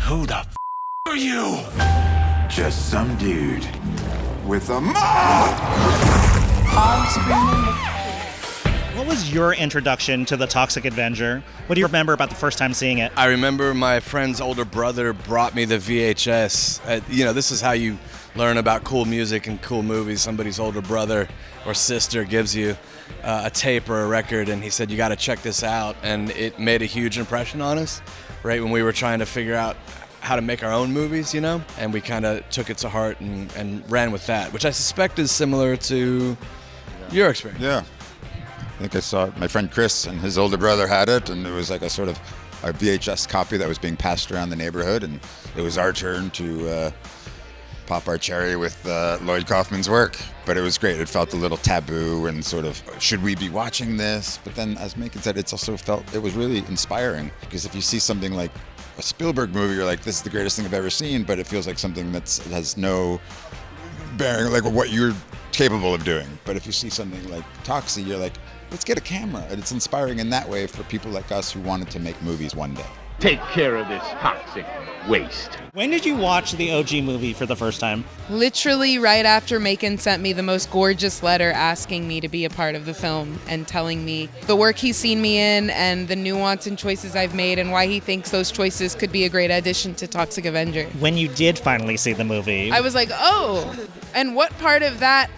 Who the f are you? Just some dude with a mop! What was your introduction to the Toxic Avenger? What do you remember about the first time seeing it? I remember my friend's older brother brought me the VHS. This is how you learn about cool music and cool movies. Somebody's older brother or sister gives you a tape or a record, and he said, you got to check this out. And it made a huge impression on us, right when we were trying to figure out how to make our own movies, and we kind of took it to heart and ran with that, which I suspect is similar to your experience. Yeah. I think I saw it. My friend Chris and his older brother had it, and it was like a sort of a VHS copy that was being passed around the neighborhood, and it was our turn to pop our cherry with Lloyd Kaufman's work. But it was great. It felt a little taboo and sort of, should we be watching this? But then, as Macon said, it was really inspiring, because if you see something like a Spielberg movie, you're like, this is the greatest thing I've ever seen, but it feels like something that has no bearing, like what you're capable of doing. But if you see something like Toxie, you're like, let's get a camera. And it's inspiring in that way for people like us who wanted to make movies one day. Take care of this toxic waste. When did you watch the OG movie for the first time? Literally right after Macon sent me the most gorgeous letter asking me to be a part of the film and telling me the work he's seen me in and the nuance and choices I've made and why he thinks those choices could be a great addition to Toxic Avenger. When you did finally see the movie, I was like, oh, and what part of that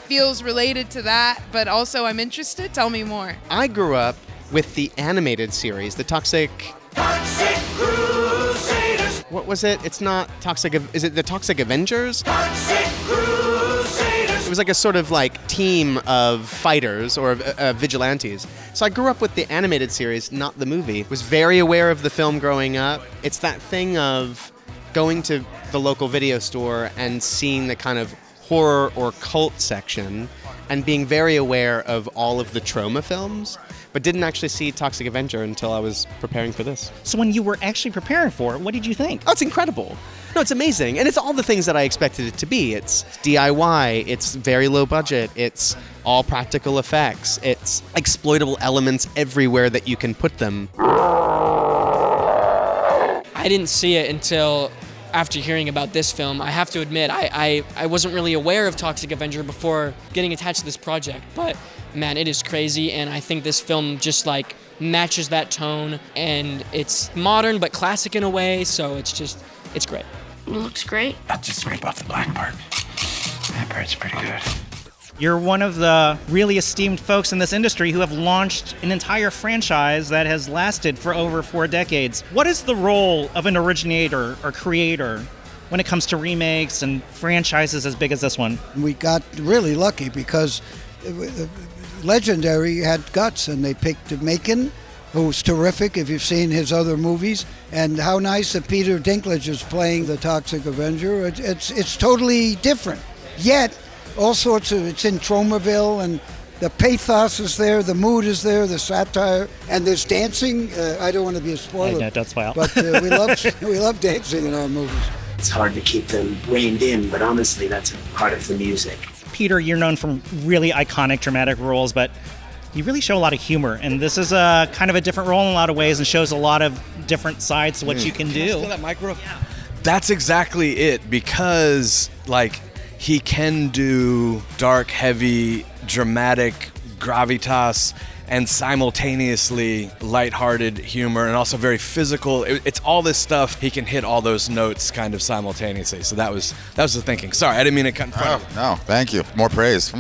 feels related to that, but also I'm interested? Tell me more. I grew up with the animated series, the Toxic Crusaders! What was it? It's not Toxic... Is it the Toxic Avengers? Toxic Crusaders! It was like a sort of like team of fighters or vigilantes. So I grew up with the animated series, not the movie. Was very aware of the film growing up. It's that thing of going to the local video store and seeing the kind of horror or cult section and being very aware of all of the Troma films, but didn't actually see Toxic Avenger until I was preparing for this. So when you were actually preparing for it, what did you think? Oh, it's incredible. No, it's amazing. And it's all the things that I expected it to be. It's DIY, it's very low budget, it's all practical effects, it's exploitable elements everywhere that you can put them. I didn't see it until after hearing about this film. I have to admit, I wasn't really aware of Toxic Avenger before getting attached to this project, but man, it is crazy, and I think this film just like matches that tone, and it's modern but classic in a way, so it's great. It looks great. I'll just scrape off the black part. That part's pretty good. You're one of the really esteemed folks in this industry who have launched an entire franchise that has lasted for over 4 decades. What is the role of an originator or creator when it comes to remakes and franchises as big as this one? We got really lucky because Legendary had guts, and they picked Macon, who's terrific if you've seen his other movies, and how nice that Peter Dinklage is playing the Toxic Avenger. It's totally different. Yet, all sorts of, it's in Tromaville, and the pathos is there, the mood is there, the satire, and there's dancing. I don't want to be a spoiler. No, don't spoil. But we love dancing in our movies. It's hard to keep them reined in, but honestly, that's part of the music. Peter, you're known for really iconic, dramatic roles, but you really show a lot of humor, and this is a kind of a different role in a lot of ways and shows a lot of different sides to what you can do. I steal that mic real? Yeah. That's exactly it, because like he can do dark, heavy, dramatic gravitas and simultaneously lighthearted humor and also very physical. It's all this stuff. He can hit all those notes kind of simultaneously. So that was the thinking. Sorry, I didn't mean to cut in front of you. No, thank you. More praise.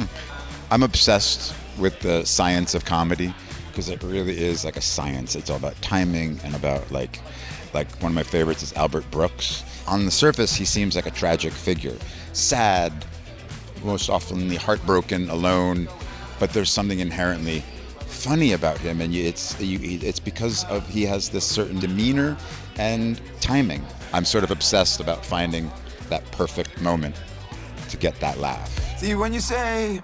I'm obsessed with the science of comedy, because it really is like a science. It's all about timing and about like one of my favorites is Albert Brooks. On the surface, he seems like a tragic figure, sad, most often heartbroken, alone, but there's something inherently funny about him, and it's because of he has this certain demeanor and timing. I'm sort of obsessed about finding that perfect moment to get that laugh. See, when you say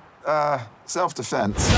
self-defense,